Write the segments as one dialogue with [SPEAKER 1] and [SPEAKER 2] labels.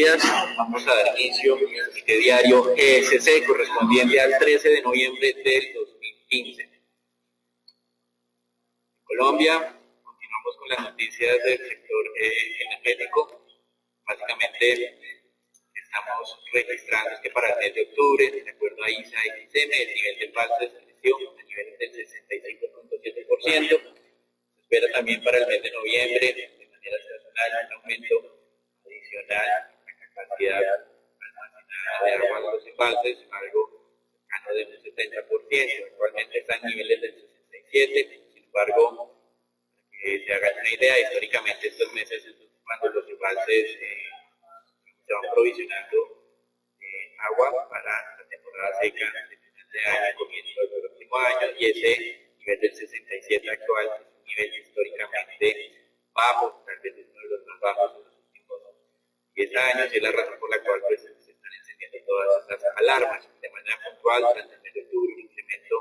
[SPEAKER 1] bienvenidas. Vamos a dar inicio al comité diario ESC correspondiente al 13 de noviembre del 2015. En Colombia, continuamos con las noticias del sector energético. Básicamente, estamos registrando que para el mes de octubre, de acuerdo a ISA y XM, el nivel de faltas se creció a nivel del 65.7%. Se espera también para el mes de noviembre, de manera estacional, un aumento adicional a la capacidad almacenada de agua en los embalses, algo cercano de un 70%. Actualmente está en niveles del 67%. Sin embargo, para que se hagan una idea, históricamente estos meses es cuando los embalses se van provisionando agua para la temporada seca de final de año, comienzo del próximo año, y ese nivel del 67 actual es un nivel históricamente bajo, tal vez uno de los más bajos de los últimos 10 años, y es la razón por la cual pues, se están encendiendo todas estas alarmas. De manera puntual, durante el mes de octubre, un incremento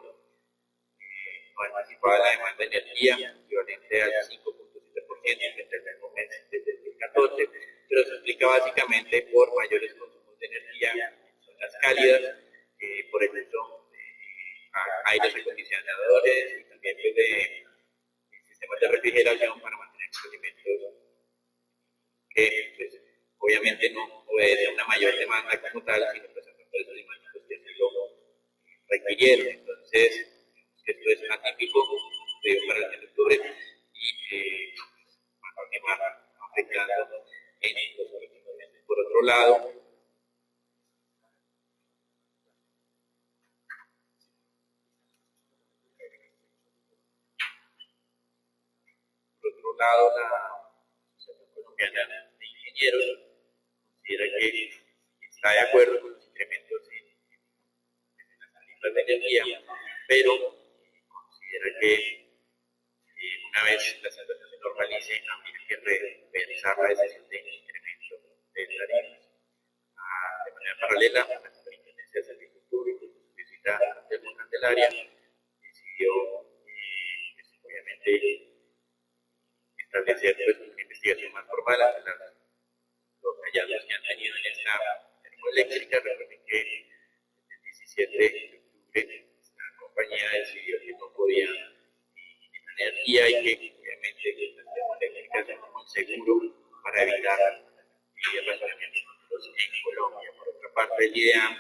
[SPEAKER 1] no anticipado de la demanda de energía, equivalente al 5.7% frente al mismo mes desde 2014, pero se explica básicamente por mayores consumos de energía en zonas cálidas, por el uso de aires acondicionadores y también pues, de sistemas de refrigeración para mantener los alimentos que pues, obviamente no obedece a una mayor demanda como tal, sino pues a factores climáticos que se lo requirieron. Entonces, esto es atípico para el mes de octubre y va a continuar afectando en los próximos meses. Por otro lado, la Asociación Colombiana de Ingenieros considera que está de acuerdo con los incrementos en las tarifas de energía, pero considera que una vez la situación se normalice, habría que repensar la decisión de incremento de tarifas. De manera paralela, la Superintendencia de Servicios Públicos, su visita del Candelaria, decidió obviamente establecer pues, una investigación más formal ante los hallazgos que han tenido en esta termoeléctrica. Recuerden que el 17 de octubre la compañía decidió que no podía energía y que obviamente las termoeléctricas son muy seguros para evitar razonamientos en Colombia. Por otra parte, el IDEAM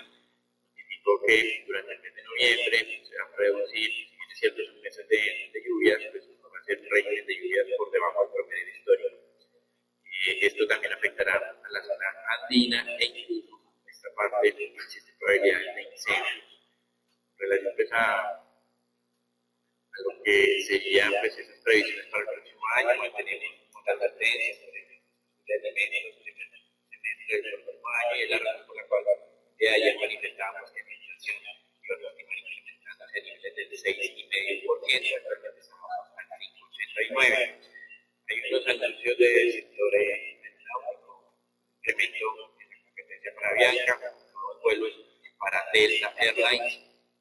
[SPEAKER 1] notificó que durante el mes de noviembre se va a producir, si bien es cierto, son meses de lluvias, pues va a ser régimen de lluvias por debajo del promedio histórico. Esto también afectará a la zona andina e incluso en esta parte existe probabilidades de incendios. En relación pues, a lo que serían pues, esas previsiones para el próximo año, mantenemos las advertencias sobre de alimentos en el semestre del próximo año, y es la razón por la cual de ayer manifestamos que la inflación iba a continuar incrementándose a niveles del 6,5%, actualmente estamos al 5,89%. Hay unos anuncios del sector aeronáutico, incremento en la competencia para Avianca, nuevos vuelos para Delta Airlines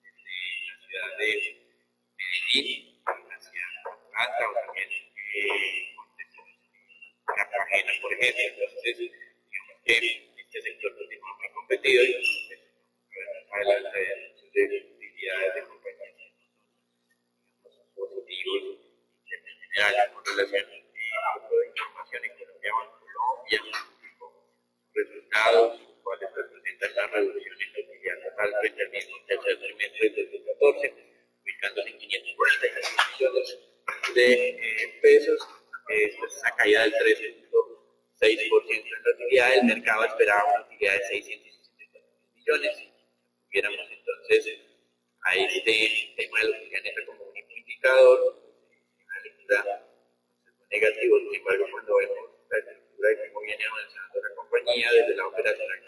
[SPEAKER 1] desde la ciudad de Medellín hacia Atlanta o también Cartagena, por ejemplo. Entonces, digamos que este sector continúa muy competido y a las de utilidades de compañías positivos en general con relación a de información en Colombia resultados, cuales representan la reducción en la utilidad total frente al mismo tercer trimestre del 2014, ubicándose en 546 millones de pesos. Esto es una caída del 3.6% en la utilidad. El mercado esperaba una utilidad de 660 millones. Si tuviéramos entonces a este tema de la utilidad neta como un indicador, una lectura negativo. Sin embargo, cuando vemos la estructura de cómo viene avanzando la compañía desde la operacional,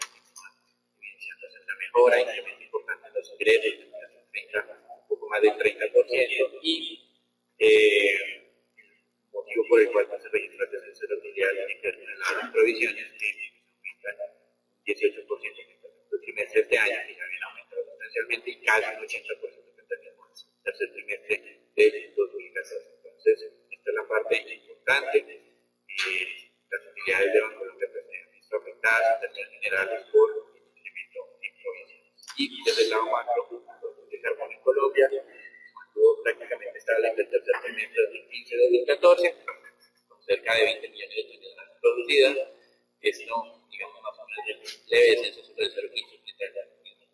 [SPEAKER 1] evidenciándose una mejora, incremento importante en los ingresos, un poco más del 30%, y el motivo por el cual se registra el descenso de la utilidad tiene que ver con las provisiones que aumentan un 18% en el trimestre de este año, que ya habían aumentado sustancialmente, y casi un 80% frente al mismo tercer trimestre del 2014. Entonces, esta es la parte importante. Las utilidades de Bancolombia pues, se han visto afectadas en términos y desde el lado macro, el carbono en Colombia estuvo prácticamente estable entre el tercer trimestre de 2015-2014, con cerca de 20 millones de toneladas producidas. Esto, digamos, más o menos de leve descenso sobre el 0,15 frente al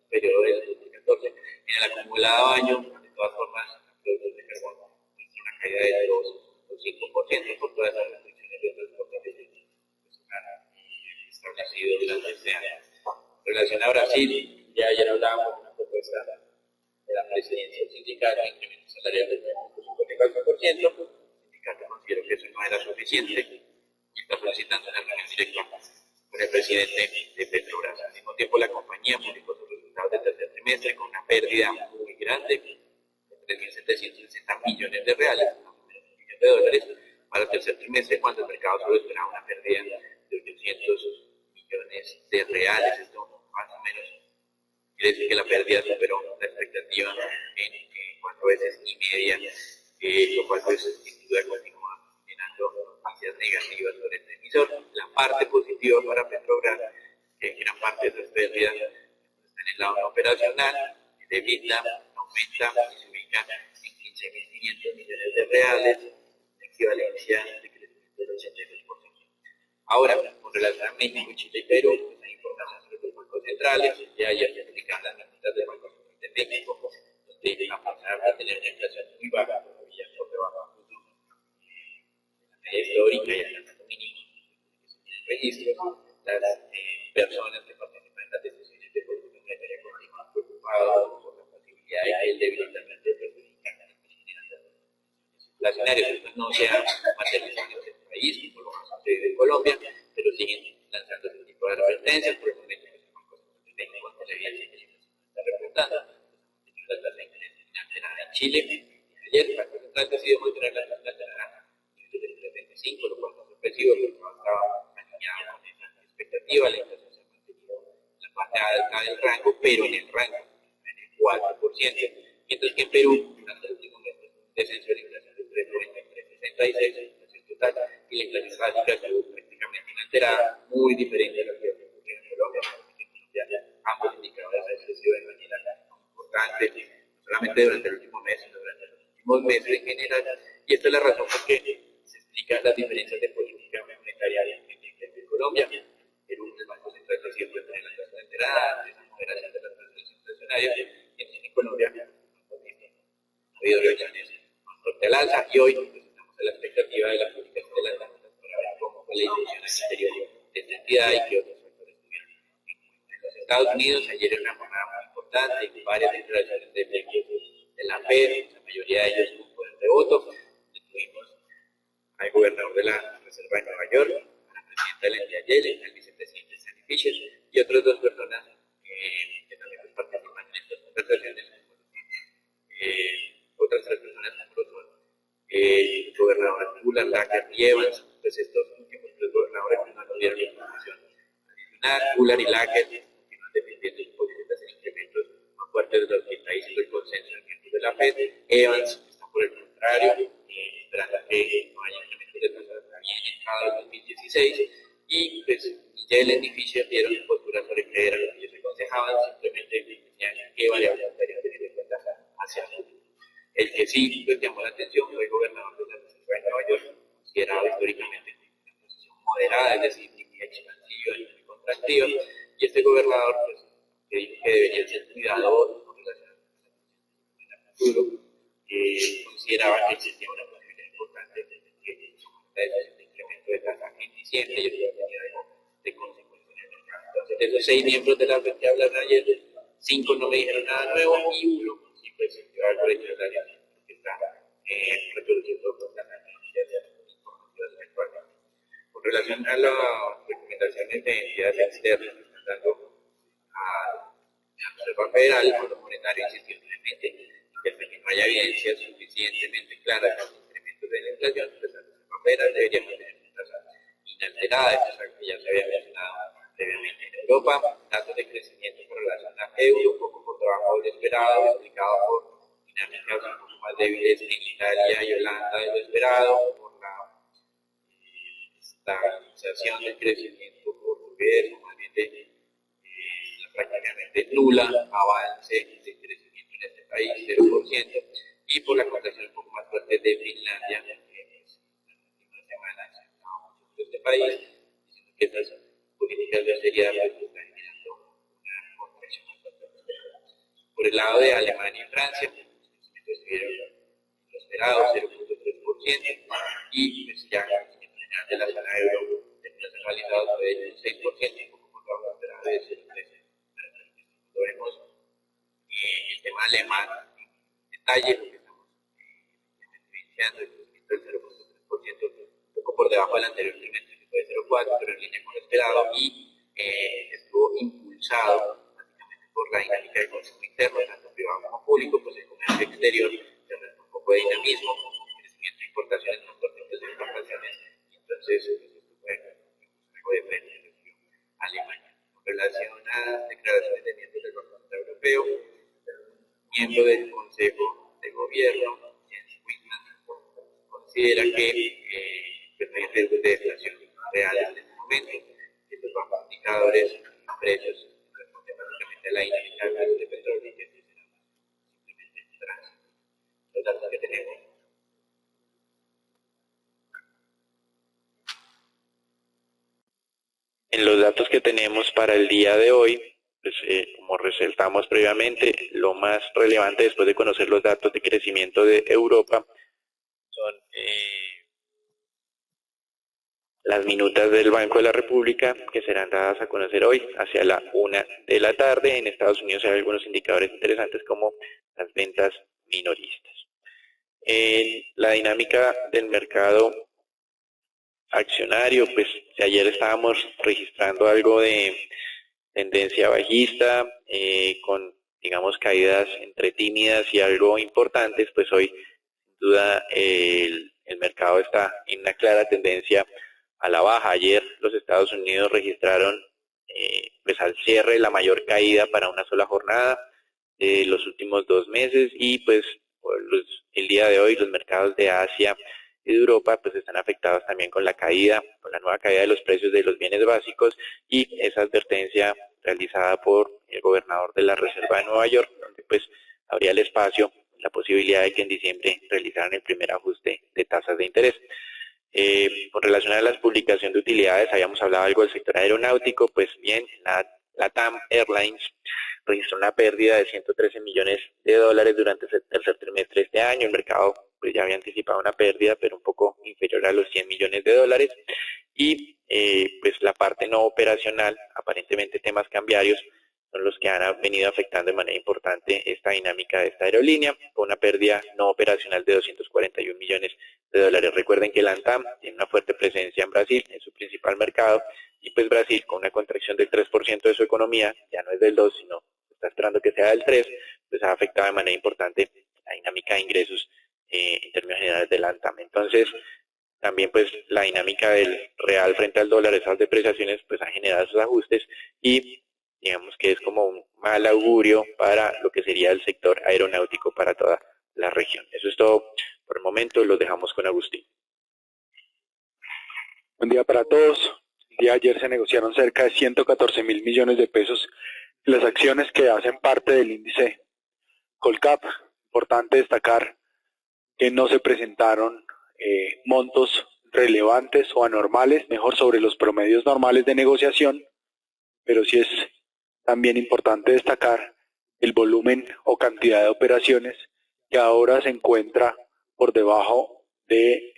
[SPEAKER 1] periodo de 2014. En el acumulado año, de todas formas, la producción de carbono muestra una caída de 2,5% por todas las restricciones de transporte que se han establecido durante este año. En relación a Brasil, ya ayer hablábamos de una propuesta de la presidencia del sindicato de incremento salarial del 54%. El sindicato consideró que eso no era suficiente y está solicitando una reunión directa con el presidente de Petrobras. Al mismo tiempo, la compañía publicó sus resultados del tercer trimestre con una pérdida muy grande de 3.760 millones de reales, más o menos $1 billón para el tercer trimestre, cuando el mercado solo esperaba una pérdida de 800 millones de reales. Esto más o menos quiere decir que la pérdida superó la expectativa en 4 veces y media, lo cual pues sin duda continúa generando noticias negativas sobre este emisor. La parte positiva para Petrobras, que gran parte de esas pérdidas está en el lado operacional, el EBITDA aumenta y se ubica en 15.500 millones de reales, equivalencia de crecimiento del 82%. Ahora, con relación a México, Chile y Perú, pues hay información sobre los bancos centrales. Ya ayer se publicaron las notas del Banco Central de México, donde a pesar de tener una inflación muy baja, todavía por debajo de la media histórica y el dato mínimo que se tiene registro, las personas que participan en las decisiones de política monetaria continúan preocupados por la posibilidad de que el debilitamiento perjudique a las finanzas inflacionarias. Esto no se ha materializado en el país, por lo menos en Colombia, pero siguen lanzando este tipo de advertencias. Por el momento, pues, el Banco Central de México, con la evidencia que se está reportando, la tasa de interés financiera en Chile. Ayer el Banco Central decidió mantener la tasa financiera en 3,25, lo cual no es sorpresivo, porque no estaba alineado con esa expectativa. La inflación se ha mantenido en la parte alta del rango, pero en el rango, en el 4%, mientras que en Perú, durante el último mes, un descenso de la inflación de 3,93, 66, la inflación total, y la inflación básica estuvo prácticamente inalterada, muy diferente a lo que ocurrió en Colombia. Ambos indicadores han crecido de manera importante, no solamente durante el último mes, sino durante los últimos meses en general, y esta es la razón por qué se explican las diferencias de política monetaria en Colombia. Perú, el Banco Central siempre tiene la tasa alterada, esa moderación de las tasas inflacionarias, y en Colombia ha habido reacciones más fuertes al alza, y hoy pues, estamos a la expectativa de la publicación de las tasas para ver cómo fue la evolución exterior de esta entidad y qué otros factores tuvieron. En los Estados Unidos, ayer era una jornada muy importante, varias declaraciones de miembros de la FED, la mayoría de ellos con poder de voto. Tuvimos al gobernador de la Reserva de Nueva York, a la presidenta de la entidad Yellen, al vicepresidente Stanley Fischer y otras dos personas que también participan en estas conversaciones. Otras tres personas como son el gobernador Gula, Lacker y Evans. Pues estos últimos tres gobernadores no nos dieron información adicional. Gula y Lacker continúan defendiendo sus posiciones en incrementos más fuertes de los que está diciendo el consenso de miembros de la FED. Evans está por el contrario, esperando a que no haya incrementos de tasas bien entrado en 2016. Y pues ni Yellen ni Fischer dieron postura sobre qué era lo que ellos aconsejaban, simplemente decían qué variables estarían teniendo en cuenta hacia el futuro. El que sí pues, llamó la atención fue el gobernador de la Reserva de Nueva York, considerado históricamente una posición moderada, es decir, ni muy expansiva ni muy contractiva, y este gobernador pues, que dijo que debería ser cuidadoso con relación al futuro, consideraba que existía una posibilidad importante de que la decisión de incremento de tasa eficiente y eso tenía algo de consecuencia en el mercado. Entonces, de esos 6 miembros de la FED que hablaron ayer, 5 no me dijeron nada nuevo y uno sí pues yo algo de hecho que está reproduciendo las noticias informativas actualmente. Con relación a las recomendaciones de entidades externas que están dando a la Reserva Federal, el Fondo Monetario insistió nuevamente que hasta que no haya evidencia suficientemente clara de los incrementos de la inflación, pues la Reserva Federal debería mantener una tasa inalterada. Esto es algo que ya se había mencionado previamente. En Europa, datos de crecimiento con relación a euro, un poco por debajo del esperado, explicado por dinámicas un poco más débiles en Italia y Holanda de lo esperado, por la estabilización del crecimiento portugués, o más bien de prácticamente básicamente nula avance de crecimiento en este país, 0%, y por la contracción un poco más fuerte de Finlandia, que pues, en las últimas semanas estábamos en este país, diciendo que estas políticas de austeridad pues, están generando una contracción más fuerte. Por el lado de Alemania y Francia, los crecimientos estuvieron lo esperado, 0.3%, y pues ya el crecimiento general de la zona euro de los anualizados fue del 6%, un poco por debajo de esperado de 0.13%. Lo vemos el tema alemán en detalle, lo que estamos evidenciando, el crecimiento del 0.3%, un poco por debajo del anterior trimestre, que fue de 0.4%, pero en línea con lo esperado, y estuvo impulsado básicamente por la dinámica del consumo interno, tanto privado como público, pues el comercio exterior se muestra un poco de dinamismo, crecimiento de importaciones más fuerte que de exportaciones, y entonces pues, esto fue algo de frente en Alemania. En relación a declaraciones de miembros del Banco Central Europeo, miembro del Consejo de Gobierno, Jens Wittmann, considera que pues, no hay riesgos de deflación real en este momento, que los bajos indicadores precios responden básicamente a la dinámica del precio de petróleo y que esto será simplemente tránsito. Los datos que tenemos. En los datos que tenemos para el día de hoy, pues, como resaltamos previamente, lo más relevante después de conocer los datos de crecimiento de Europa son las minutas del Banco de la República, que serán dadas a conocer hoy hacia la 1 de la tarde. En Estados Unidos hay algunos indicadores interesantes como las ventas minoristas. En la dinámica del mercado accionario, pues ayer estábamos registrando algo de tendencia bajista, con, digamos, caídas entre tímidas y algo importantes, pues hoy, sin duda, el mercado está en una clara tendencia a la baja. Ayer los Estados Unidos registraron, pues al cierre, la mayor caída para una sola jornada de los últimos 2 meses, y pues el día de hoy los mercados de Asia y de Europa pues están afectados también con la caída, con la nueva caída de los precios de los bienes básicos y esa advertencia realizada por el gobernador de la Reserva de Nueva York, donde pues habría el espacio, la posibilidad de que en diciembre realizaran el primer ajuste de tasas de interés. Con relación a la publicación de utilidades, habíamos hablado algo del sector aeronáutico, pues bien, la TAM Airlines registró una pérdida de 113 millones de dólares durante el tercer trimestre de este año. El mercado pues ya había anticipado una pérdida, pero un poco inferior a los 100 millones de dólares. Y pues la parte no operacional, aparentemente temas cambiarios, son los que han venido afectando de manera importante esta dinámica de esta aerolínea, con una pérdida no operacional de 241 millones de dólares. Recuerden que la ANTAM tiene una fuerte presencia en Brasil, en su principal mercado, y pues Brasil, con una contracción del 3% de su economía, ya no es del 2, sino está esperando que sea del 3, pues ha afectado de manera importante la dinámica de ingresos en términos generales de la ANTAM. Entonces, también pues la dinámica del real frente al dólar, esas depreciaciones pues han generado esos ajustes y digamos que es como un mal augurio para lo que sería el sector aeronáutico para toda la región. Eso es todo por el momento, los dejamos con Agustín.
[SPEAKER 2] Buen día para todos. El día de ayer se negociaron cerca de 114 mil millones de pesos en las acciones que hacen parte del índice Colcap. Importante destacar que no se presentaron montos relevantes o anormales, mejor sobre los promedios normales de negociación, pero sí es también importante destacar el volumen o cantidad de operaciones que ahora se encuentra por debajo de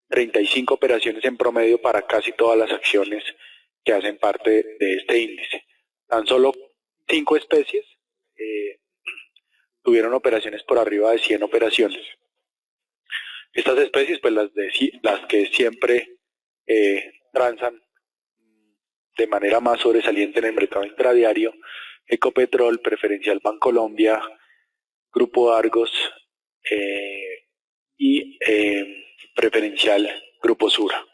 [SPEAKER 2] 35 operaciones en promedio para casi todas las acciones que hacen parte de este índice. Tan solo 5 especies tuvieron operaciones por arriba de 100 operaciones. Estas especies, pues las que siempre transan de manera más sobresaliente en el mercado intradiario: Ecopetrol, Preferencial Bancolombia, Grupo Argos y Preferencial Grupo Sura.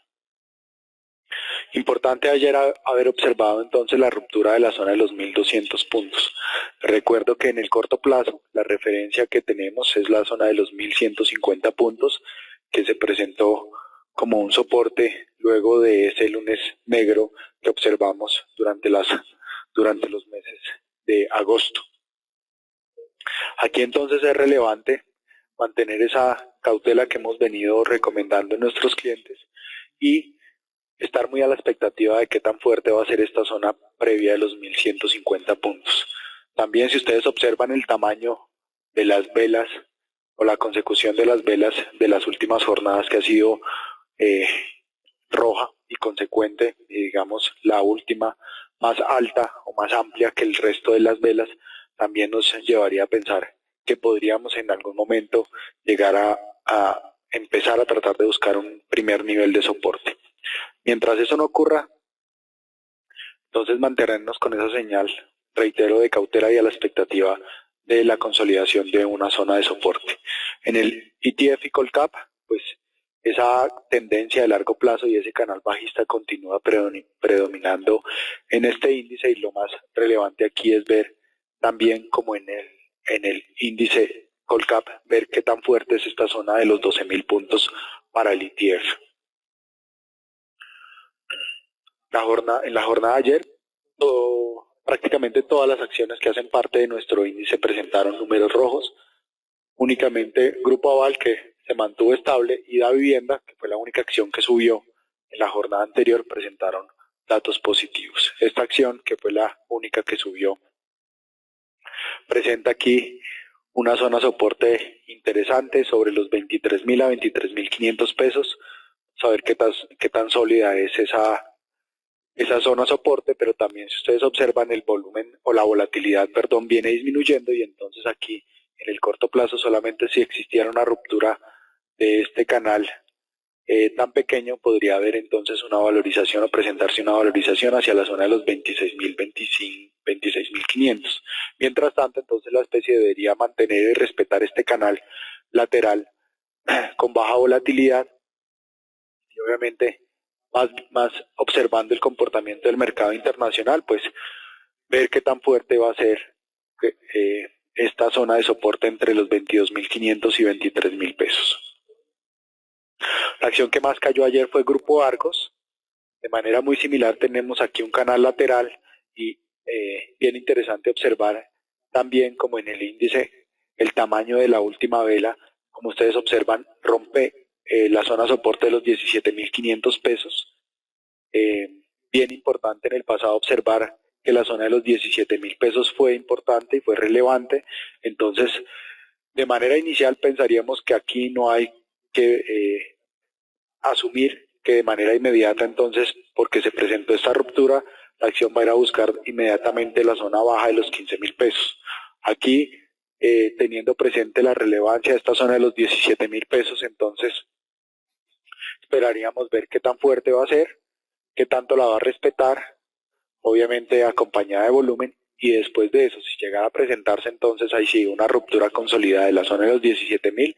[SPEAKER 2] Importante ayer haber observado entonces la ruptura de la zona de los 1.200 puntos. Recuerdo que en el corto plazo la referencia que tenemos es la zona de los 1.150 puntos, que se presentó como un soporte luego de ese lunes negro que observamos durante durante los meses de agosto. Aquí entonces es relevante mantener esa cautela que hemos venido recomendando en nuestros clientes y estar muy a la expectativa de qué tan fuerte va a ser esta zona previa de los 1150 puntos. También si ustedes observan el tamaño de las velas o la consecución de las velas de las últimas jornadas que ha sido roja y consecuente, y digamos la última más alta o más amplia que el resto de las velas, también nos llevaría a pensar que podríamos en algún momento llegar a empezar a tratar de buscar un primer nivel de soporte. Mientras eso no ocurra, entonces mantenernos con esa señal, reitero, de cautela y a la expectativa de la consolidación de una zona de soporte. En el ETF y Colcap, pues esa tendencia de largo plazo y ese canal bajista continúa predominando en este índice, y lo más relevante aquí es ver también como en el índice Colcap, ver qué tan fuerte es esta zona de los 12.000 puntos para el ETF. En la jornada de ayer, prácticamente todas las acciones que hacen parte de nuestro índice presentaron números rojos. Únicamente Grupo Aval, que se mantuvo estable, y Da Vivienda, que fue la única acción que subió en la jornada anterior, presentaron datos positivos. Esta acción, que fue la única que subió, presenta aquí una zona de soporte interesante sobre los 23.000 a 23.500 pesos. Saber qué tan sólida es esa zona de soporte, pero también si ustedes observan el volumen o la volatilidad, viene disminuyendo, y entonces aquí en el corto plazo solamente si existiera una ruptura de este canal tan pequeño podría haber entonces una valorización o presentarse una valorización hacia la zona de los 26.000, 26.500. Mientras tanto, entonces la especie debería mantener y respetar este canal lateral con baja volatilidad, y obviamente más observando el comportamiento del mercado internacional, pues ver qué tan fuerte va a ser esta zona de soporte entre los 22.500 y 23.000 pesos. La acción que más cayó ayer fue Grupo Argos. De manera muy similar tenemos aquí un canal lateral, y bien interesante observar también como en el índice el tamaño de la última vela. Como ustedes observan, rompe la zona de soporte de los 17.500 pesos. Bien importante en el pasado observar que la zona de los 17.000 pesos fue importante y fue relevante. Entonces, de manera inicial pensaríamos que aquí no hay que asumir que de manera inmediata, entonces, porque se presentó esta ruptura, la acción va a ir a buscar inmediatamente la zona baja de los 15.000 pesos. Aquí, teniendo presente la relevancia de esta zona de los 17.000 pesos, entonces esperaríamos ver qué tan fuerte va a ser, qué tanto la va a respetar, obviamente acompañada de volumen, y después de eso, si llegara a presentarse entonces ahí sí una ruptura consolidada de la zona de los 17.000,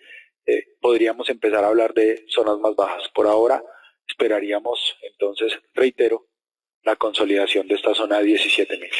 [SPEAKER 2] podríamos empezar a hablar de zonas más bajas. Por ahora esperaríamos entonces, reitero, la consolidación de esta zona de 17.000.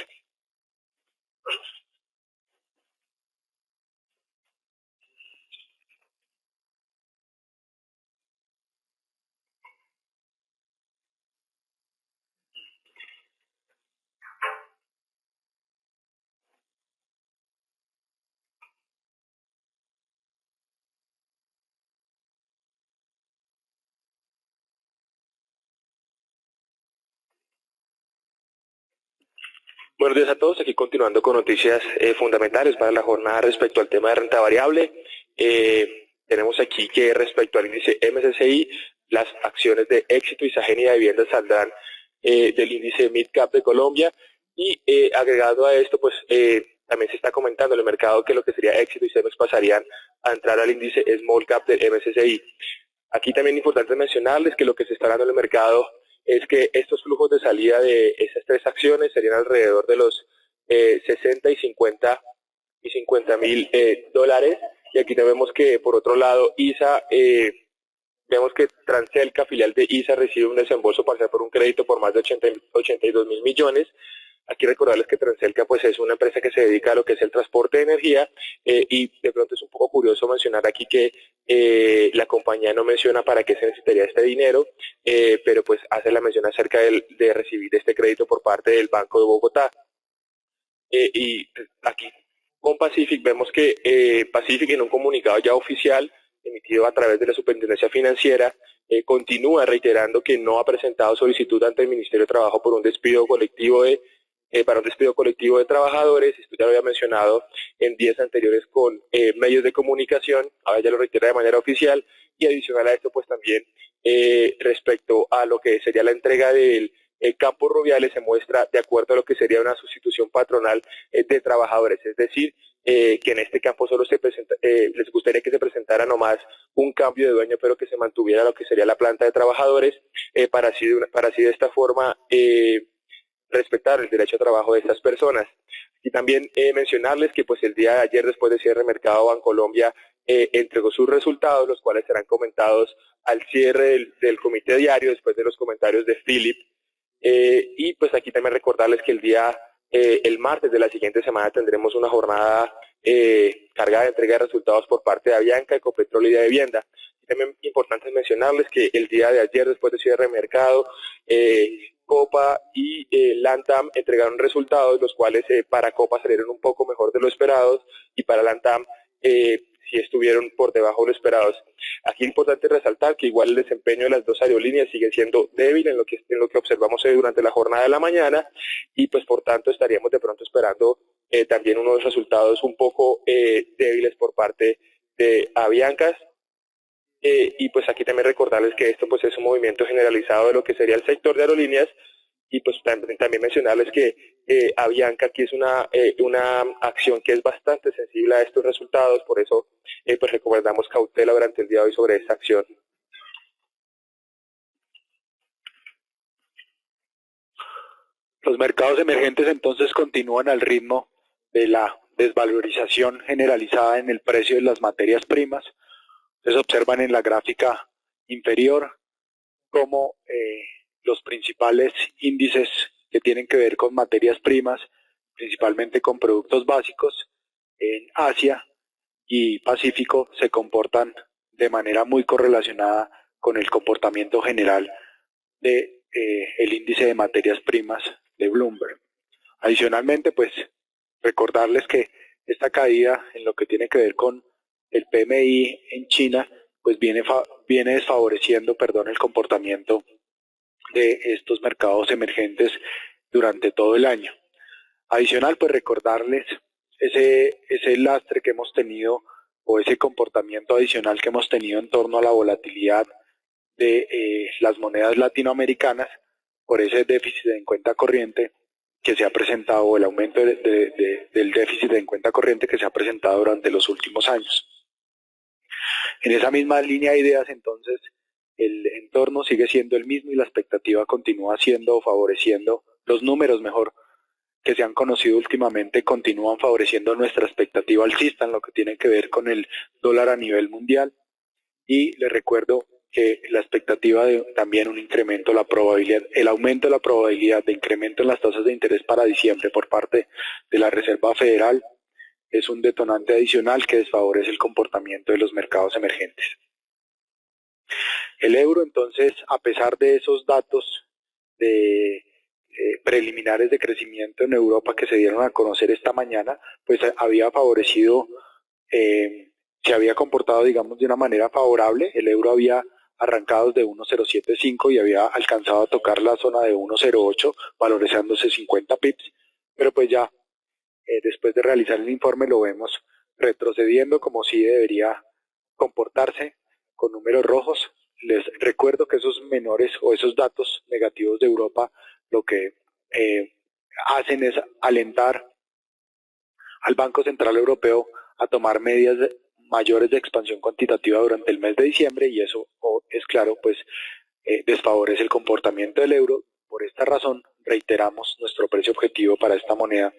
[SPEAKER 3] Buenos días a todos, aquí continuando con noticias fundamentales para la jornada respecto al tema de renta variable. Tenemos aquí que respecto al índice MSCI, las acciones de Éxito y Sagenia de Vivienda saldrán del índice Midcap de Colombia, y agregado a esto, pues también se está comentando en el mercado que lo que sería Éxito y Cemex pasarían a entrar al índice Small Cap del MSCI. Aquí también es importante mencionarles que lo que se está dando en el mercado es que estos flujos de salida de esas tres acciones serían alrededor de los 60 y 50 mil dólares. Y aquí vemos que, por otro lado, ISA, vemos que Transelca, filial de ISA, recibe un desembolso parcial por un crédito por más de 82.000 millones. Aquí recordarles que Transelca pues es una empresa que se dedica a lo que es el transporte de energía, y de pronto es un poco curioso mencionar aquí que la compañía no menciona para qué se necesitaría este dinero, pero pues hace la mención acerca de recibir este crédito por parte del Banco de Bogotá. y aquí con Pacific vemos que Pacific, en un comunicado ya oficial emitido a través de la Superintendencia Financiera, continúa reiterando que no ha presentado solicitud ante el Ministerio de Trabajo por un despido colectivo para un despido colectivo de trabajadores. Esto ya lo había mencionado en días anteriores con medios de comunicación, ahora ya lo reitera de manera oficial, y adicional a esto pues también respecto a lo que sería la entrega del Campos Rubiales, se muestra de acuerdo a lo que sería una sustitución patronal de trabajadores, es decir, que en este campo solo se presenta, les gustaría que se presentara nomás un cambio de dueño, pero que se mantuviera lo que sería la planta de trabajadores, para así de esta forma respetar el derecho a trabajo de estas personas. Y también mencionarles que pues el día de ayer, después de cierre de mercado, Bancolombia entregó sus resultados, los cuales serán comentados al cierre del comité diario, después de los comentarios de Philip. Y pues aquí también recordarles que el martes de la siguiente semana tendremos una jornada cargada de entrega de resultados por parte de Avianca, Ecopetrol y de Vivienda. Y también importante mencionarles que el día de ayer, después de cierre de mercado, Copa y Lantam entregaron resultados, los cuales para Copa salieron un poco mejor de lo esperado y para Lantam sí estuvieron por debajo de lo esperados. Aquí es importante resaltar que igual el desempeño de las dos aerolíneas sigue siendo débil en lo que observamos durante la jornada de la mañana, y pues por tanto estaríamos de pronto esperando también unos resultados un poco débiles por parte de Aviancas. Y pues aquí también recordarles que esto pues es un movimiento generalizado de lo que sería el sector de aerolíneas, y pues también mencionarles que Avianca aquí es una acción que es bastante sensible a estos resultados, por eso pues recomendamos cautela durante el día de hoy sobre esta acción.
[SPEAKER 2] Los mercados emergentes entonces continúan al ritmo de la desvalorización generalizada en el precio de las materias primas. Ustedes observan en la gráfica inferior cómo los principales índices que tienen que ver con materias primas, principalmente con productos básicos, en Asia y Pacífico se comportan de manera muy correlacionada con el comportamiento general de el índice de materias primas de Bloomberg. Adicionalmente, pues recordarles que esta caída en lo que tiene que ver con el PMI en China, pues viene desfavoreciendo, el comportamiento de estos mercados emergentes durante todo el año. Adicional, pues recordarles ese lastre que hemos tenido, o ese comportamiento adicional que hemos tenido en torno a la volatilidad de las monedas latinoamericanas por ese déficit en cuenta corriente que se ha presentado, o el aumento del déficit en cuenta corriente que se ha presentado durante los últimos años. En esa misma línea de ideas, entonces, el entorno sigue siendo el mismo y la expectativa continúa favoreciendo, los números mejor que se han conocido últimamente continúan favoreciendo nuestra expectativa alcista en lo que tiene que ver con el dólar a nivel mundial. Y les recuerdo que la expectativa de también un incremento, el aumento de la probabilidad de incremento en las tasas de interés para diciembre por parte de la Reserva Federal es un detonante adicional que desfavorece el comportamiento de los mercados emergentes. El euro, entonces, a pesar de esos datos preliminares de crecimiento en Europa que se dieron a conocer esta mañana, pues había favorecido, se había comportado, digamos, de una manera favorable. El euro había arrancado de 1.075 y había alcanzado a tocar la zona de 1.08, valorizándose 50 pips, pero pues ya después de realizar el informe lo vemos retrocediendo como sí debería comportarse, con números rojos. Les recuerdo que esos menores o esos datos negativos de Europa lo que hacen es alentar al Banco Central Europeo a tomar medidas mayores de expansión cuantitativa durante el mes de diciembre, y eso es claro, pues desfavorece el comportamiento del euro. Por esta razón reiteramos nuestro precio objetivo para esta moneda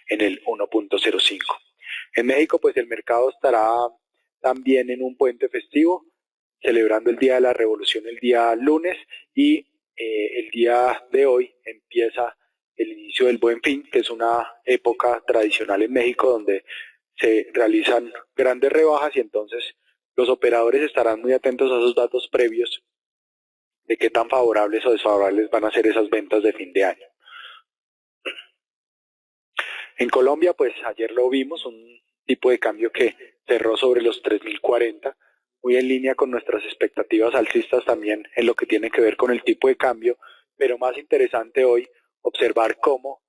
[SPEAKER 2] en el 1.05. En México, pues el mercado estará también en un puente festivo, celebrando el Día de la Revolución el día lunes, y el día de hoy empieza el inicio del Buen Fin, que es una época tradicional en México donde se realizan grandes rebajas, y entonces los operadores estarán muy atentos a esos datos previos de qué tan favorables o desfavorables van a ser esas ventas de fin de año. En Colombia, pues ayer lo vimos, un tipo de cambio que cerró sobre los 3.040, muy en línea con nuestras expectativas alcistas también en lo que tiene que ver con el tipo de cambio, pero más interesante hoy observar cómo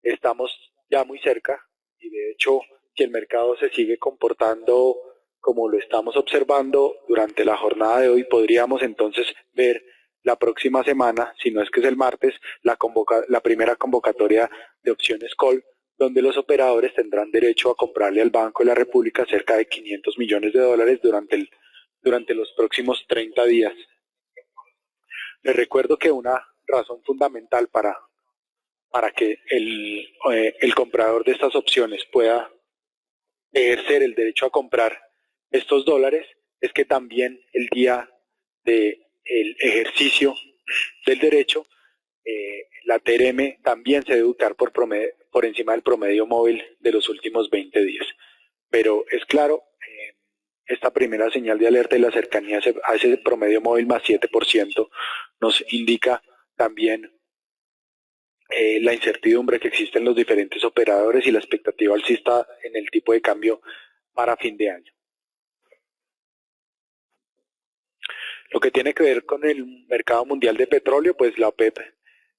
[SPEAKER 2] estamos ya muy cerca y de hecho si el mercado se sigue comportando como lo estamos observando durante la jornada de hoy, podríamos entonces ver la próxima semana, si no es que es el martes, la primera convocatoria de opciones call, donde los operadores tendrán derecho a comprarle al Banco de la República cerca de 500 millones de dólares durante los próximos 30 días. Les recuerdo que una razón fundamental para que el comprador de estas opciones pueda ejercer el derecho a comprar estos dólares es que también el día del ejercicio del derecho, la TRM también se debe ubicar por encima del promedio móvil de los últimos 20 días. Pero es claro, esta primera señal de alerta y la cercanía a ese promedio móvil más 7% nos indica también la incertidumbre que existe en los diferentes operadores y la expectativa alcista en el tipo de cambio para fin de año. Lo que tiene que ver con el mercado mundial de petróleo, pues la OPEP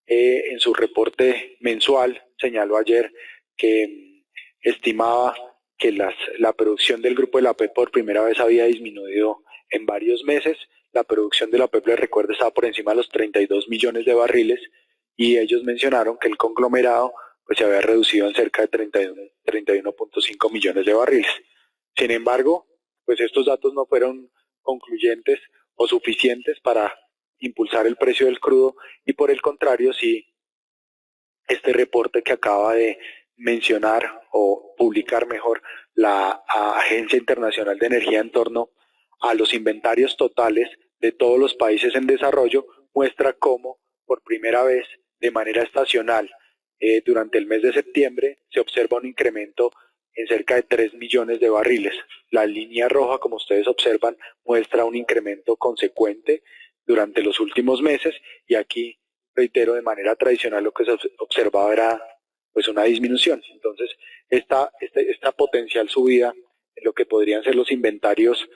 [SPEAKER 2] en su reporte mensual señaló ayer que estimaba que la producción del grupo de la OPEP por primera vez había disminuido en varios meses. La producción de la OPEP, les recuerdo, estaba por encima de los 32 millones de barriles y ellos mencionaron que el conglomerado pues se había reducido en cerca de 31.5 millones de barriles. Sin embargo, pues estos datos no fueron concluyentes o suficientes para impulsar el precio del crudo y por el contrario, sí, este reporte que acaba de mencionar o publicar mejor la Agencia Internacional de Energía en torno a los inventarios totales de todos los países en desarrollo muestra cómo por primera vez de manera estacional durante el mes de septiembre se observa un incremento en cerca de 3 millones de barriles. La línea roja, como ustedes observan, muestra un incremento consecuente durante los últimos meses y aquí, reitero, de manera tradicional lo que se observaba era pues una disminución. Entonces, esta potencial subida en lo que podrían ser los inventarios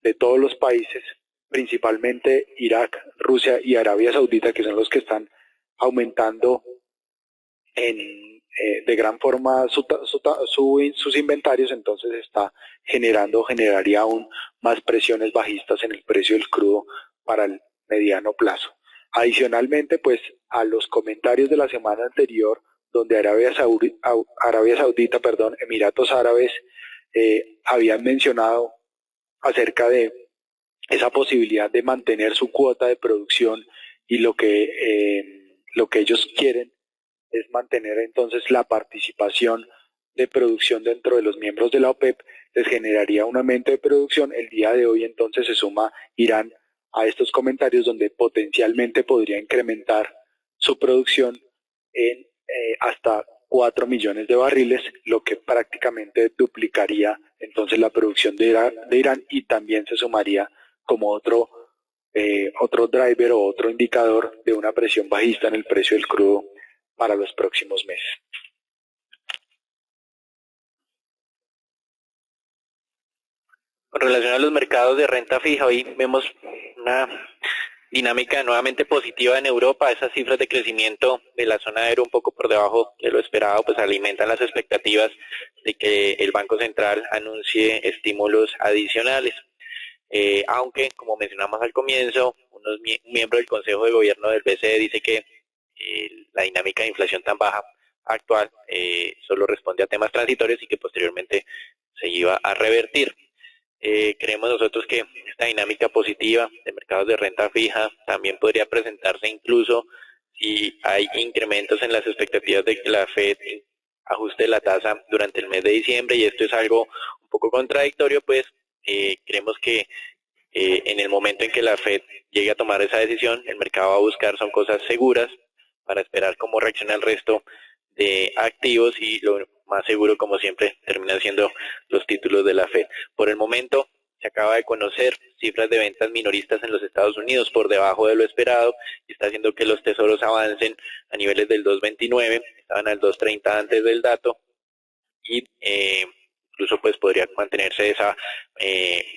[SPEAKER 2] de todos los países, principalmente Irak, Rusia y Arabia Saudita, que son los que están aumentando de gran forma sus inventarios, entonces generaría aún más presiones bajistas en el precio del crudo para el mediano plazo. Adicionalmente, pues a los comentarios de la semana anterior, donde Arabia Saudita, Emiratos Árabes, habían mencionado acerca de esa posibilidad de mantener su cuota de producción y lo que ellos quieren es mantener entonces la participación de producción dentro de los miembros de la OPEP, les generaría un aumento de producción. El día de hoy entonces se suma Irán a estos comentarios donde potencialmente podría incrementar su producción en hasta 4 millones de barriles, lo que prácticamente duplicaría entonces la producción de Irán y también se sumaría como otro driver o otro indicador de una presión bajista en el precio del crudo para los próximos meses.
[SPEAKER 1] Con relación a los mercados de renta fija, hoy vemos una dinámica nuevamente positiva en Europa. Esas cifras de crecimiento de la zona euro un poco por debajo de lo esperado, pues alimentan las expectativas de que el Banco Central anuncie estímulos adicionales. Aunque, como mencionamos al comienzo, un miembro del Consejo de Gobierno del BCE dice que la dinámica de inflación tan baja actual solo responde a temas transitorios y que posteriormente se iba a revertir. Creemos nosotros que esta dinámica positiva de mercados de renta fija también podría presentarse incluso si hay incrementos en las expectativas de que la Fed ajuste la tasa durante el mes de diciembre, y esto es algo un poco contradictorio, pues creemos que en el momento en que la Fed llegue a tomar esa decisión, el mercado va a buscar son cosas seguras para esperar cómo reacciona el resto de activos, y lo más seguro, como siempre, terminan siendo los títulos de la Fed. Por el momento, se acaba de conocer cifras de ventas minoristas en los Estados Unidos por debajo de lo esperado, y está haciendo que los tesoros avancen a niveles del 2.29, estaban al 2.30 antes del dato,
[SPEAKER 4] y incluso pues podría mantenerse esa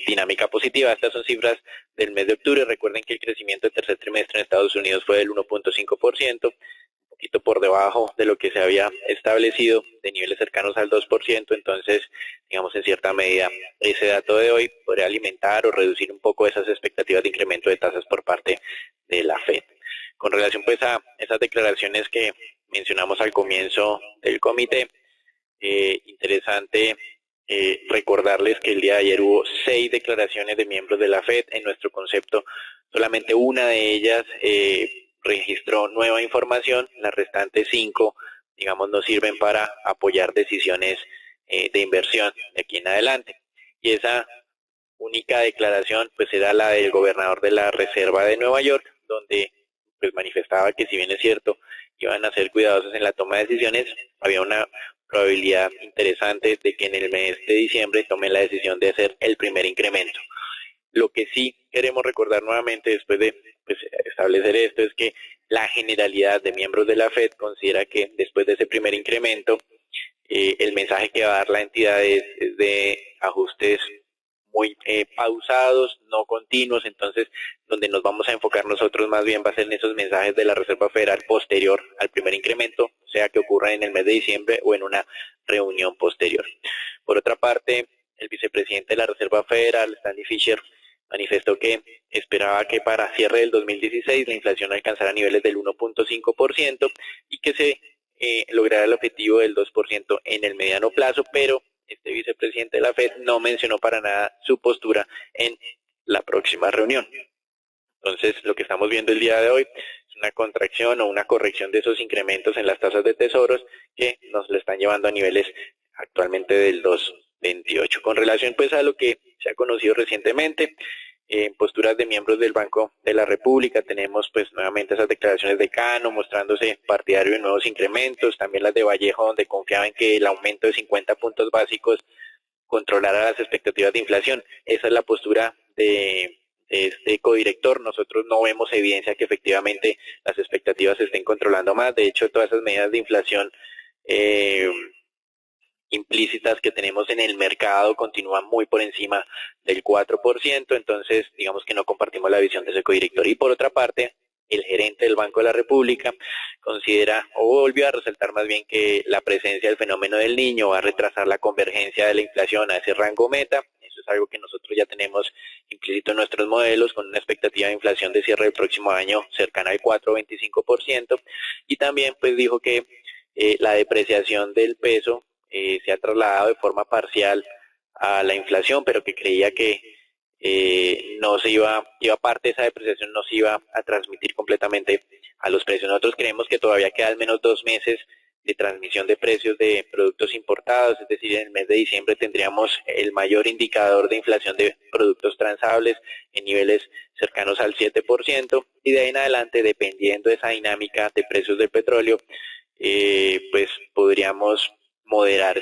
[SPEAKER 4] dinámica positiva. Estas son cifras del mes de octubre. Recuerden que el crecimiento del tercer trimestre en Estados Unidos fue del 1.5%, un poquito por debajo de lo que se había establecido, de niveles cercanos al 2%. Entonces, digamos, en cierta medida, ese dato de hoy podría alimentar o reducir un poco esas expectativas de incremento de tasas por parte de la Fed. Con relación pues a esas declaraciones que mencionamos al comienzo del comité, interesante recordarles que el día de ayer hubo 6 declaraciones de miembros de la Fed. En nuestro concepto, solamente una de ellas registró nueva información, las restantes 5, digamos, nos sirven para apoyar decisiones de inversión de aquí en adelante. Y esa única declaración pues era la del gobernador de la Reserva de Nueva York, donde pues manifestaba que, si bien es cierto, iban a ser cuidadosos en la toma de decisiones, había una probabilidad interesante de que en el mes de diciembre tomen la decisión de hacer el primer incremento. Lo que sí queremos recordar nuevamente después de pues, establecer esto es que la generalidad de miembros de la Fed considera que después de ese primer incremento, el mensaje que va a dar la entidad es de ajustes muy pausados, no continuos. Entonces donde nos vamos a enfocar nosotros más bien va a ser en esos mensajes de la Reserva Federal posterior al primer incremento, sea que ocurra en el mes de diciembre o en una reunión posterior. Por otra parte, el vicepresidente de la Reserva Federal, Stanley Fischer, manifestó que esperaba que para cierre del 2016 la inflación alcanzara niveles del 1.5% y que se lograra el objetivo del 2% en el mediano plazo, pero este vicepresidente de la Fed no mencionó para nada su postura en la próxima reunión. Entonces, lo que estamos viendo el día de hoy es una contracción o una corrección de esos incrementos en las tasas de tesoros que nos lo están llevando a niveles actualmente del 2.28. Con relación pues a lo que se ha conocido recientemente, en posturas de miembros del Banco de la República, tenemos pues nuevamente esas declaraciones de Cano mostrándose partidario de nuevos incrementos, también las de Vallejo, donde confiaba en que el aumento de 50 puntos básicos controlara las expectativas de inflación. Esa es la postura de este codirector. Nosotros no vemos evidencia que efectivamente las expectativas se estén controlando más. De hecho, todas esas medidas de inflación implícitas que tenemos en el mercado continúan muy por encima del 4%, entonces digamos que no compartimos la visión de ese codirector. Y por otra parte, el gerente del Banco de la República considera, o volvió a resaltar más bien, que la presencia del fenómeno del Niño va a retrasar la convergencia de la inflación a ese rango meta. Eso es algo que nosotros ya tenemos implícito en nuestros modelos, con una expectativa de inflación de cierre del próximo año cercana al 4,25%. Y también pues dijo que la depreciación del peso se ha trasladado de forma parcial a la inflación, pero que creía que no se iba parte de esa depreciación no se iba a transmitir completamente a los precios. Nosotros creemos que todavía queda al menos 2 meses de transmisión de precios de productos importados, es decir, en el mes de diciembre tendríamos el mayor indicador de inflación de productos transables en niveles cercanos al 7%, y de ahí en adelante, dependiendo de esa dinámica de precios del petróleo, pues podríamos moderar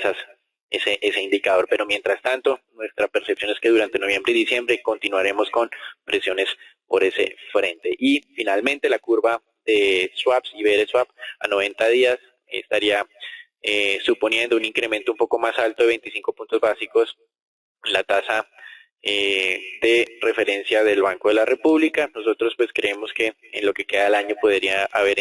[SPEAKER 4] ese indicador. Pero mientras tanto, nuestra percepción es que durante noviembre y diciembre continuaremos con presiones por ese frente. Y finalmente, la curva de swaps y BR-Swap a 90 días estaría suponiendo un incremento un poco más alto de 25 puntos básicos en la tasa de referencia del Banco de la República. Nosotros pues creemos que en lo que queda del año podría haber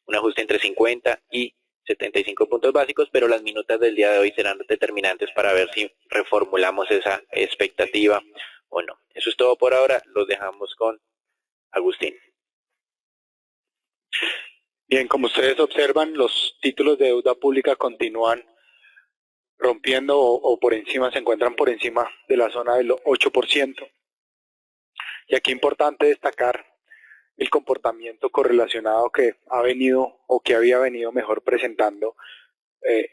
[SPEAKER 4] un ajuste entre 50 y 75 puntos básicos, pero las minutas del día de hoy serán determinantes para ver si reformulamos esa expectativa o no. Eso es todo por ahora, los dejamos con Agustín.
[SPEAKER 2] Bien, como ustedes observan, los títulos de deuda pública continúan rompiendo o por encima, se encuentran por encima de la zona del 8%. Y aquí es importante destacar el comportamiento correlacionado que ha venido o que había venido mejor presentando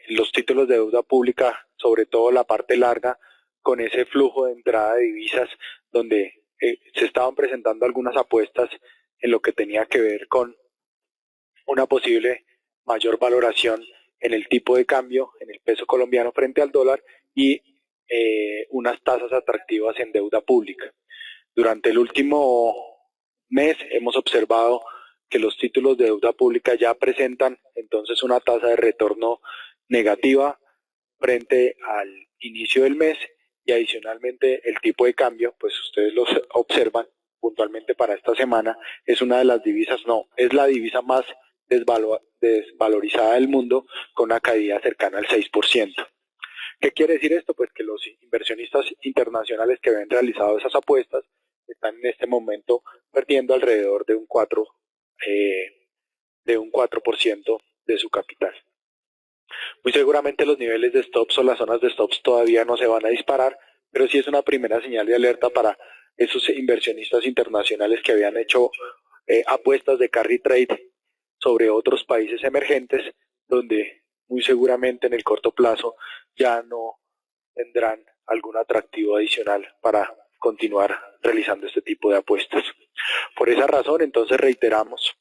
[SPEAKER 2] los títulos de deuda pública, sobre todo la parte larga, con ese flujo de entrada de divisas donde se estaban presentando algunas apuestas en lo que tenía que ver con una posible mayor valoración en el tipo de cambio, en el peso colombiano frente al dólar, y unas tasas atractivas en deuda pública. Durante el último mes hemos observado que los títulos de deuda pública ya presentan entonces una tasa de retorno negativa frente al inicio del mes, y adicionalmente el tipo de cambio, pues ustedes lo observan puntualmente para esta semana, es una de las divisas, no, es la divisa más desvalorizada del mundo, con una caída cercana al 6%. ¿Qué quiere decir esto? Pues que los inversionistas internacionales que habían realizado esas apuestas están en este momento perdiendo alrededor de un 4% de su capital. Muy seguramente los niveles de stops o las zonas de stops todavía no se van a disparar, pero sí es una primera señal de alerta para esos inversionistas internacionales que habían hecho apuestas de carry trade sobre otros países emergentes, donde muy seguramente en el corto plazo ya no tendrán algún atractivo adicional para continuar realizando este tipo de apuestas. Por esa razón, entonces reiteramos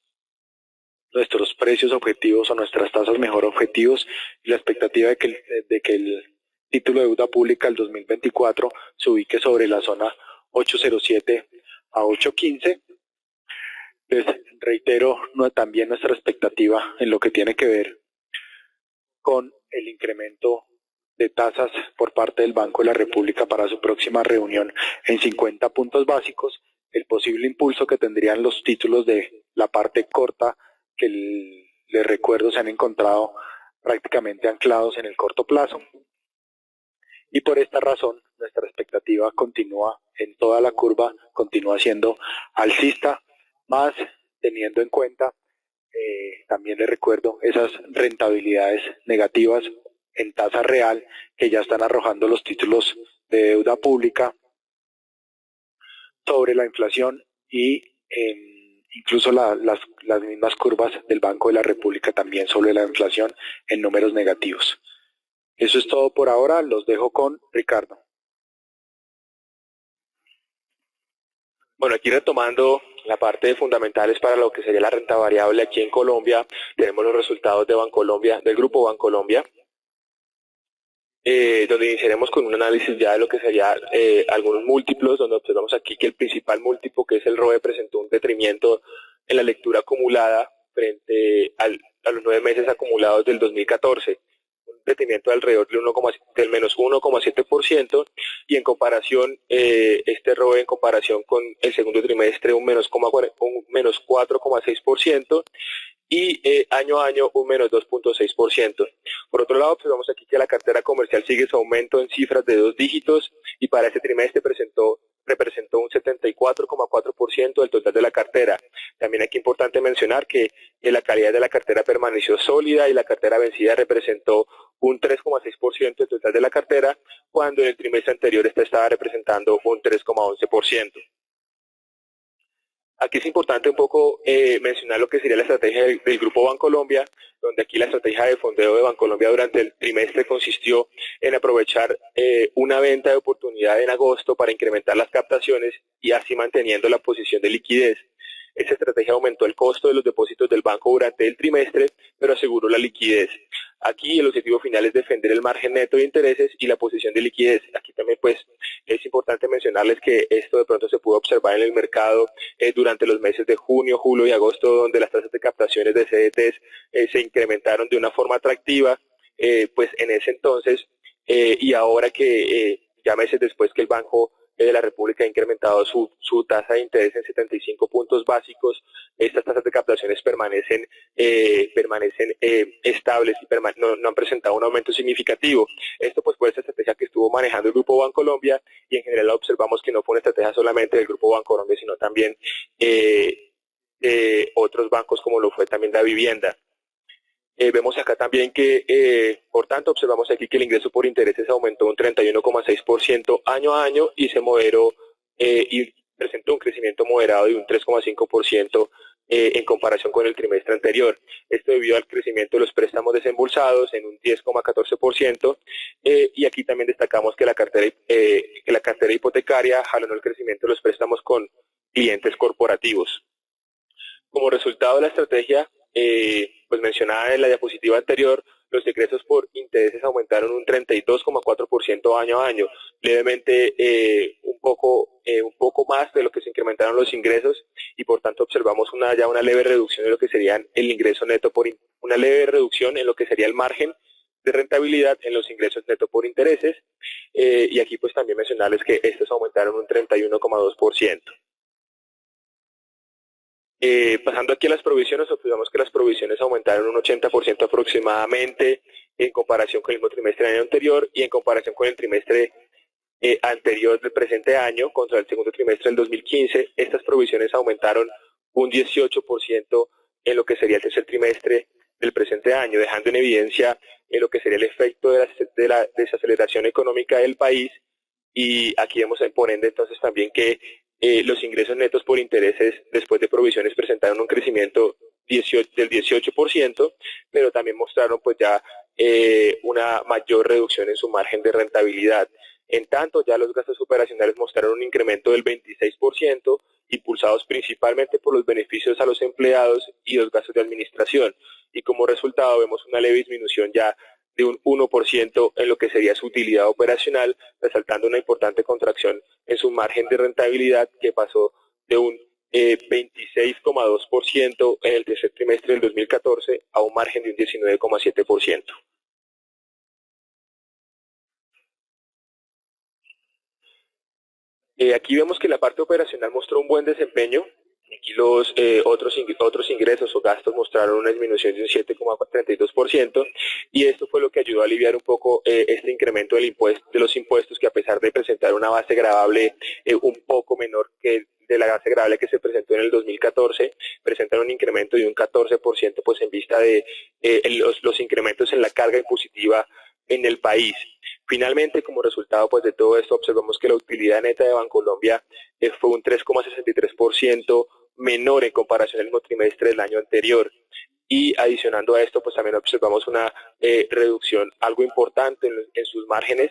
[SPEAKER 2] nuestros precios objetivos o nuestras tasas mejor objetivos y la expectativa de que el título de deuda pública del 2024 se ubique sobre la zona 807 a 815. Les reitero también nuestra expectativa en lo que tiene que ver con el incremento de tasas por parte del Banco de la República para su próxima reunión en 50 puntos básicos, el posible impulso que tendrían los títulos de la parte corta, que les recuerdo se han encontrado prácticamente anclados en el corto plazo. Y por esta razón, nuestra expectativa continúa en toda la curva, continúa siendo alcista, más teniendo en cuenta, también les recuerdo, esas rentabilidades negativas en tasa real que ya están arrojando los títulos de deuda pública sobre la inflación y incluso las mismas curvas del Banco de la República también sobre la inflación en números negativos. Eso es todo por ahora, los dejo con Ricardo.
[SPEAKER 3] Bueno, aquí retomando la parte de fundamentales para lo que sería la renta variable aquí en Colombia, tenemos los resultados de Bancolombia, del grupo Bancolombia, donde iniciaremos con un análisis ya de lo que sería algunos múltiplos, donde observamos aquí que el principal múltiplo, que es el ROE, presentó un detrimento en la lectura acumulada frente a los 9 meses acumulados del 2014, un detrimento de alrededor del menos 1,7%, y en comparación, este ROE en comparación con el segundo trimestre un menos 4,6%, y año a año un menos 2,6%. Por otro lado, observamos aquí que la cartera comercial sigue su aumento en cifras de 2 dígitos y para este trimestre representó un 74,4% del total de la cartera. También aquí es importante mencionar que la calidad de la cartera permaneció sólida y la cartera vencida representó un 3,6% del total de la cartera, cuando en el trimestre anterior esta estaba representando un 3,11%. Aquí es importante un poco mencionar lo que sería la estrategia del Grupo Bancolombia, donde aquí la estrategia de fondeo de Bancolombia durante el trimestre consistió en aprovechar una venta de oportunidad en agosto para incrementar las captaciones y así manteniendo la posición de liquidez. Esta estrategia aumentó el costo de los depósitos del banco durante el trimestre, pero aseguró la liquidez. Aquí el objetivo final es defender el margen neto de intereses y la posición de liquidez. Aquí también pues es importante mencionarles que esto de pronto se pudo observar en el mercado durante los meses de junio, julio y agosto, donde las tasas de captaciones de CDTs se incrementaron de una forma atractiva, pues en ese entonces y ahora que ya meses después que el Banco de la República ha incrementado su tasa de interés en 75 puntos básicos, estas tasas de captaciones permanecen estables y no han presentado un aumento significativo. Esto pues fue esta estrategia que estuvo manejando el Grupo Bancolombia, y en general observamos que no fue una estrategia solamente del Grupo Bancolombia, sino también otros bancos, como lo fue también la vivienda. Vemos acá también que, por tanto, observamos aquí que el ingreso por intereses aumentó un 31,6% año a año y se moderó y presentó un crecimiento moderado de un 3,5% en comparación con el trimestre anterior. Esto debido al crecimiento de los préstamos desembolsados en un 10,14%, y aquí también destacamos que la cartera hipotecaria jalonó el crecimiento de los préstamos con clientes corporativos. Como resultado de la estrategia, pues mencionada en la diapositiva anterior, los ingresos por intereses aumentaron un 32,4% año a año, levemente un poco más de lo que se incrementaron los ingresos, y por tanto observamos ya una leve reducción de lo que sería el ingreso neto una leve reducción en lo que sería el margen de rentabilidad en los ingresos netos por intereses, y aquí pues también mencionarles que estos aumentaron un 31,2%. Pasando aquí a las provisiones, observamos que las provisiones aumentaron un 80% aproximadamente en comparación con el mismo trimestre del año anterior y en comparación con el trimestre anterior del presente año contra el segundo trimestre del 2015. Estas provisiones aumentaron un 18% en lo que sería el tercer trimestre del presente año, dejando en evidencia lo que sería el efecto de la desaceleración económica del país. Y aquí vemos por ende entonces también que los ingresos netos por intereses después de provisiones presentaron un crecimiento del 18%, pero también mostraron pues ya una mayor reducción en su margen de rentabilidad. En tanto, ya los gastos operacionales mostraron un incremento del 26%, impulsados principalmente por los beneficios a los empleados y los gastos de administración. Y como resultado vemos una leve disminución ya de un 1% en lo que sería su utilidad operacional, resaltando una importante contracción en su margen de rentabilidad que pasó de un 26,2% en el tercer trimestre del 2014 a un margen de un 19,7%. Aquí vemos que la parte operacional mostró un buen desempeño. Aquí los otros ingresos o gastos mostraron una disminución de un 7,32%, y esto fue lo que ayudó a aliviar un poco este incremento de los impuestos, que a pesar de presentar una base gravable un poco menor que de la base gravable que se presentó en el 2014, presentan un incremento de un 14% pues en vista de los incrementos en la carga impositiva en el país. Finalmente, como resultado pues de todo esto, observamos que la utilidad neta de Bancolombia fue un 3,63% menor en comparación al mismo trimestre del año anterior. Y adicionando a esto, pues también observamos una reducción algo importante en sus márgenes.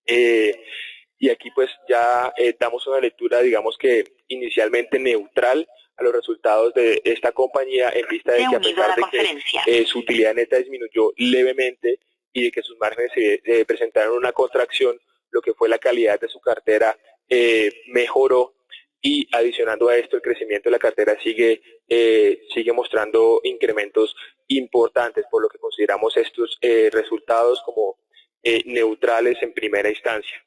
[SPEAKER 3] Y aquí pues ya damos una lectura, digamos que inicialmente neutral a los resultados de esta compañía, en vista de que a pesar de que su utilidad neta disminuyó levemente y de que sus márgenes presentaron una contracción, lo que fue la calidad de su cartera mejoró. Y adicionando a esto, el crecimiento de la cartera sigue mostrando incrementos importantes, por lo que consideramos estos resultados como neutrales en primera instancia.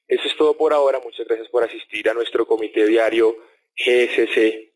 [SPEAKER 3] Eso es todo por ahora. Muchas gracias por asistir a nuestro comité diario GSC.